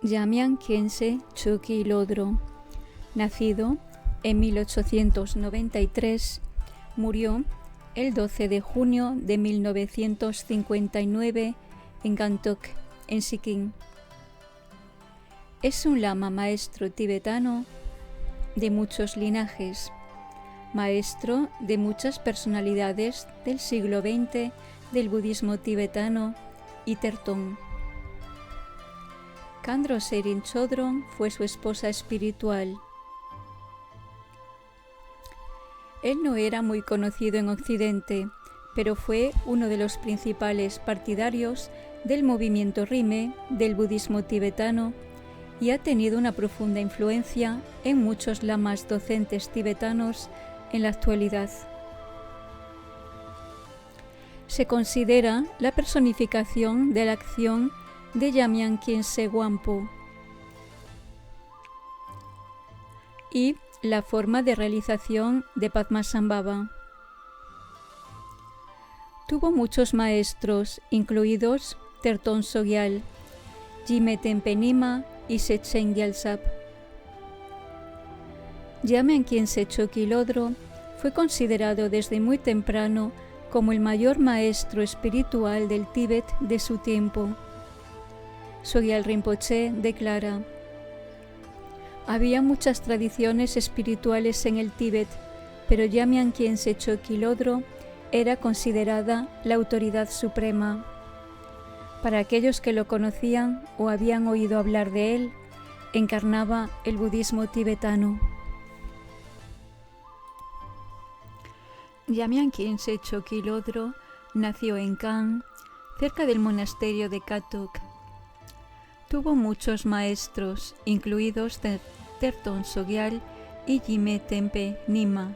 Jamyang Khyentse Chökyi Lodro, nacido en 1893, murió el 12 de junio de 1959 en Gangtok, en Sikkim. Es un lama maestro tibetano de muchos linajes, maestro de muchas personalidades del siglo XX del budismo tibetano y Tertön. Khandro Serin Chodron fue su esposa espiritual. Él no era muy conocido en Occidente, pero fue uno de los principales partidarios del movimiento Rime del budismo tibetano y ha tenido una profunda influencia en muchos lamas docentes tibetanos en la actualidad. Se considera la personificación de la acción de Jamyang Khyentse Wangpo y la forma de realización de Padmasambhava. Tuvo muchos maestros, incluidos Tertön Sogyal, Jime Tenpe Nima y Setchen Gyaltsab. Jamyang Khyentse Chökyi Lodro fue considerado desde muy temprano como el mayor maestro espiritual del Tíbet de su tiempo. Sogyal Rinpoche declara: había muchas tradiciones espirituales en el Tíbet, pero Jamyang Khyentse Chökyi Lodro era considerada la autoridad suprema. Para aquellos que lo conocían o habían oído hablar de él, encarnaba el budismo tibetano. Jamyang Khyentse Chökyi Lodro nació en Kham, cerca del monasterio de Katok. Tuvo muchos maestros, incluidos Tertön Sogyal y Jime Tenpe Nima,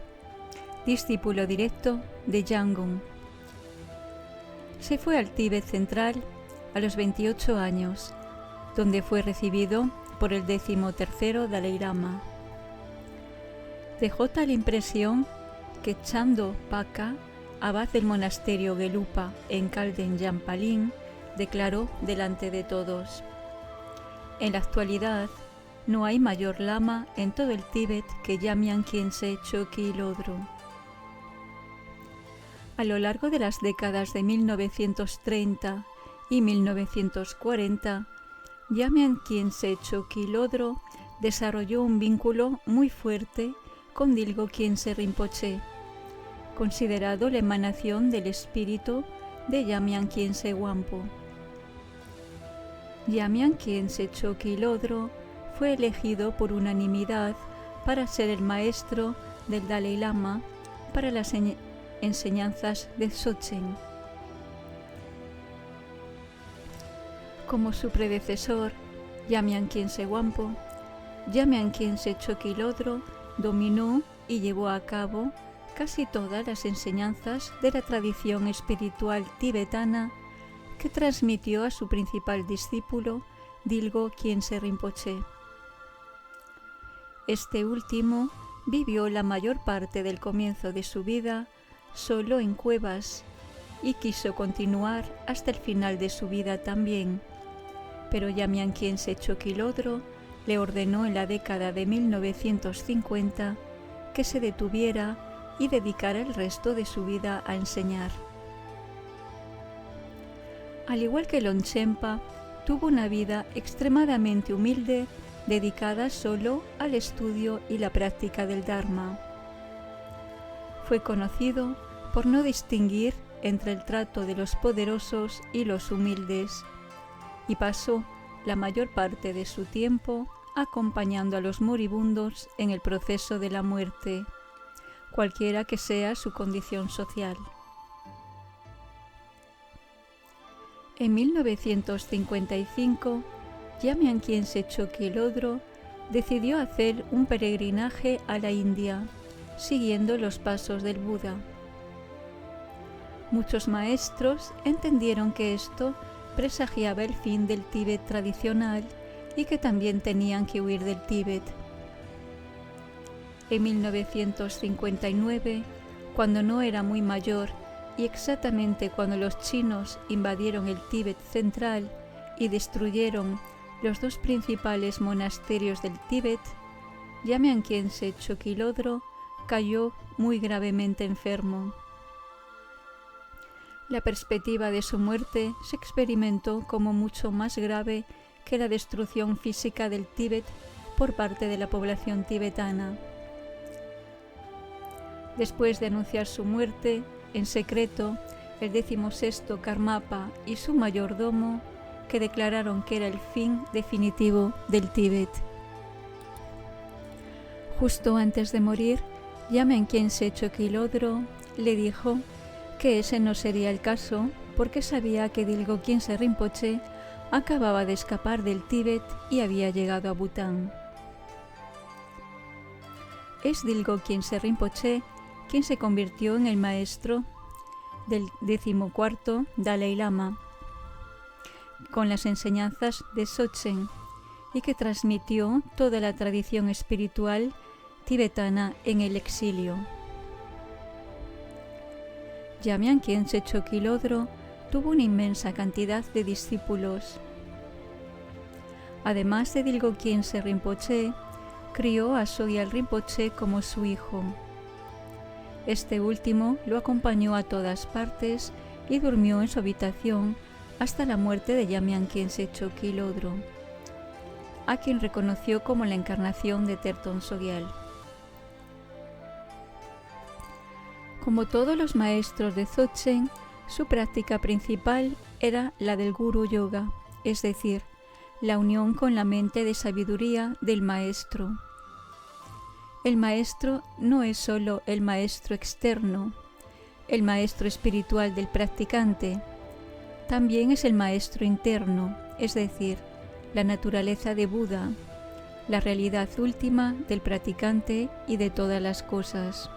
discípulo directo de Yangon. Se fue al Tíbet central a los 28 años, donde fue recibido por el 13º Dalai Lama. Dejó tal impresión que Chando Phaka, abad del monasterio Gelupa en Khalden Yampalin, declaró delante de todos: en la actualidad, no hay mayor lama en todo el Tíbet que Jamyang Khyentse Chökyi Lodro. A lo largo de las décadas de 1930 y 1940, Jamyang Khyentse Chökyi Lodro desarrolló un vínculo muy fuerte con Dilgo Khyentse Rinpoche, considerado la emanación del espíritu de Jamyang Khyentse Wangpo. Jamyang Khyentse Chökyi Lodro fue elegido por unanimidad para ser el maestro del Dalai Lama para las enseñanzas de Dzogchen. Como su predecesor, Jamyang Khyentse Wangpo, Jamyang Khyentse Chökyi Lodro dominó y llevó a cabo casi todas las enseñanzas de la tradición espiritual tibetana que transmitió a su principal discípulo, Dilgo Khyentse Rinpoche. Este último vivió la mayor parte del comienzo de su vida solo en cuevas y quiso continuar hasta el final de su vida también, pero Jamyang Khyentse Chökyi Lodro le ordenó en la década de 1950 que se detuviera y dedicara el resto de su vida a enseñar. Al igual que Longchenpa, tuvo una vida extremadamente humilde dedicada solo al estudio y la práctica del Dharma. Fue conocido por no distinguir entre el trato de los poderosos y los humildes, y pasó la mayor parte de su tiempo acompañando a los moribundos en el proceso de la muerte, cualquiera que sea su condición social. En 1955, Jamyang Khyentse Chökyi Lodro decidió hacer un peregrinaje a la India, siguiendo los pasos del Buda. Muchos maestros entendieron que esto presagiaba el fin del Tíbet tradicional y que también tenían que huir del Tíbet. En 1959, cuando no era muy mayor y exactamente cuando los chinos invadieron el Tíbet central y destruyeron los dos principales monasterios del Tíbet, Jamyang Khyentse Chokyi-Lodro cayó muy gravemente enfermo. La perspectiva de su muerte se experimentó como mucho más grave que la destrucción física del Tíbet por parte de la población tibetana. Después de anunciar su muerte, en secreto, el 16º Karmapa y su mayordomo, que declararon que era el fin definitivo del Tíbet. Justo antes de morir, Jamyang Khyentse Chokyi-Lodro le dijo que ese no sería el caso porque sabía que Dilgo Khyentse Rinpoche acababa de escapar del Tíbet y había llegado a Bután. Es Dilgo Khyentse Rinpoche quien se convirtió en el maestro del 14º Dalai Lama con las enseñanzas de Dzogchen y que transmitió toda la tradición espiritual tibetana en el exilio. Jamyang Khyentse Chokyi-Lodro tuvo una inmensa cantidad de discípulos. Además de Dilgo Khyentse Rinpoche, crió a Sogyal Rinpoche como su hijo. Este último lo acompañó a todas partes y durmió en su habitación hasta la muerte de Jamyang Khyentse Chokyi-Lodro, a quien reconoció como la encarnación de Terton Sogyal. Como todos los maestros de Dzogchen, su práctica principal era la del Guru Yoga, es decir, la unión con la mente de sabiduría del maestro. El maestro no es solo el maestro externo, el maestro espiritual del practicante, también es el maestro interno, es decir, la naturaleza de Buda, la realidad última del practicante y de todas las cosas.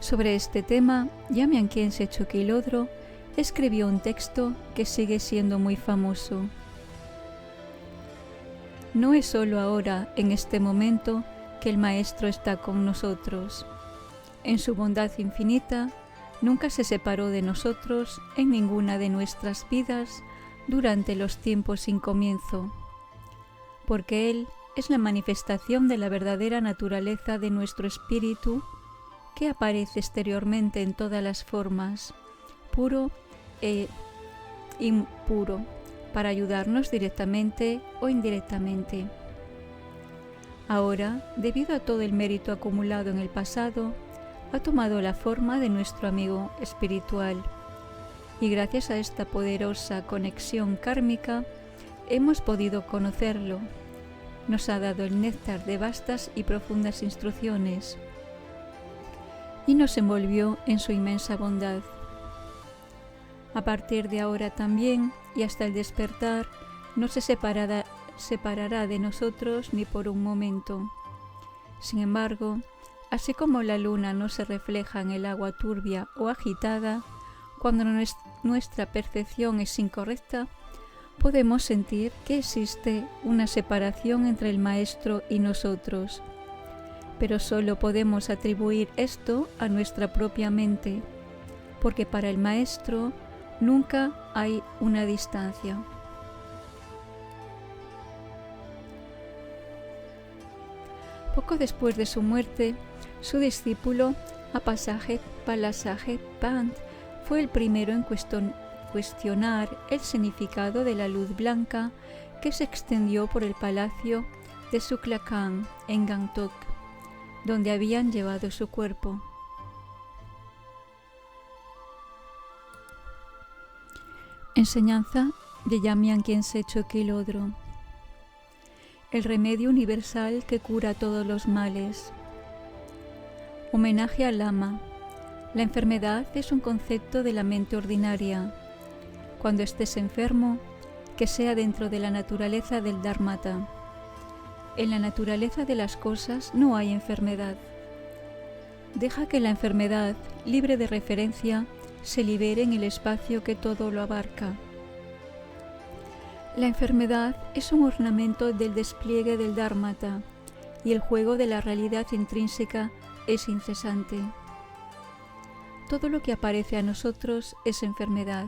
Sobre este tema, Jamyang Khyentse Chokyi-Lodro escribió un texto que sigue siendo muy famoso. No es solo ahora, en este momento, que el Maestro está con nosotros. En su bondad infinita, nunca se separó de nosotros en ninguna de nuestras vidas durante los tiempos sin comienzo, porque Él es la manifestación de la verdadera naturaleza de nuestro espíritu que aparece exteriormente en todas las formas, puro e impuro, para ayudarnos directamente o indirectamente. Ahora, debido a todo el mérito acumulado en el pasado, ha tomado la forma de nuestro amigo espiritual, y gracias a esta poderosa conexión kármica hemos podido conocerlo. Nos ha dado el néctar de vastas y profundas instrucciones, y nos envolvió en su inmensa bondad. A partir de ahora también, y hasta el despertar, no se separará de nosotros ni por un momento. Sin embargo, así como la luna no se refleja en el agua turbia o agitada, cuando nuestra percepción es incorrecta, podemos sentir que existe una separación entre el Maestro y nosotros. Pero solo podemos atribuir esto a nuestra propia mente, porque para el Maestro nunca hay una distancia. Poco después de su muerte, su discípulo Apasaheb Balasaheb Pant fue el primero en cuestionar el significado de la luz blanca que se extendió por el palacio de Suklakhan en Gangtok, donde habían llevado su cuerpo. Enseñanza de Jamyang Khyentse Chokyi-Lodro. El remedio universal que cura todos los males. Homenaje al Lama. La enfermedad es un concepto de la mente ordinaria. Cuando estés enfermo, que sea dentro de la naturaleza del Dharmata. En la naturaleza de las cosas no hay enfermedad. Deja que la enfermedad, libre de referencia, se libere en el espacio que todo lo abarca. La enfermedad es un ornamento del despliegue del Dharmata y el juego de la realidad intrínseca es incesante. Todo lo que aparece a nosotros es enfermedad.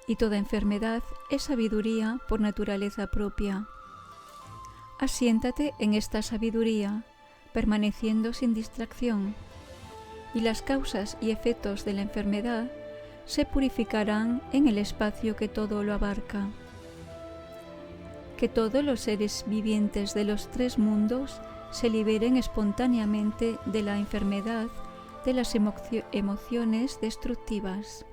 y toda enfermedad es sabiduría por naturaleza propia. Asiéntate en esta sabiduría, permaneciendo sin distracción, y las causas y efectos de la enfermedad se purificarán en el espacio que todo lo abarca. Que todos los seres vivientes de los tres mundos se liberen espontáneamente de la enfermedad de las emociones destructivas.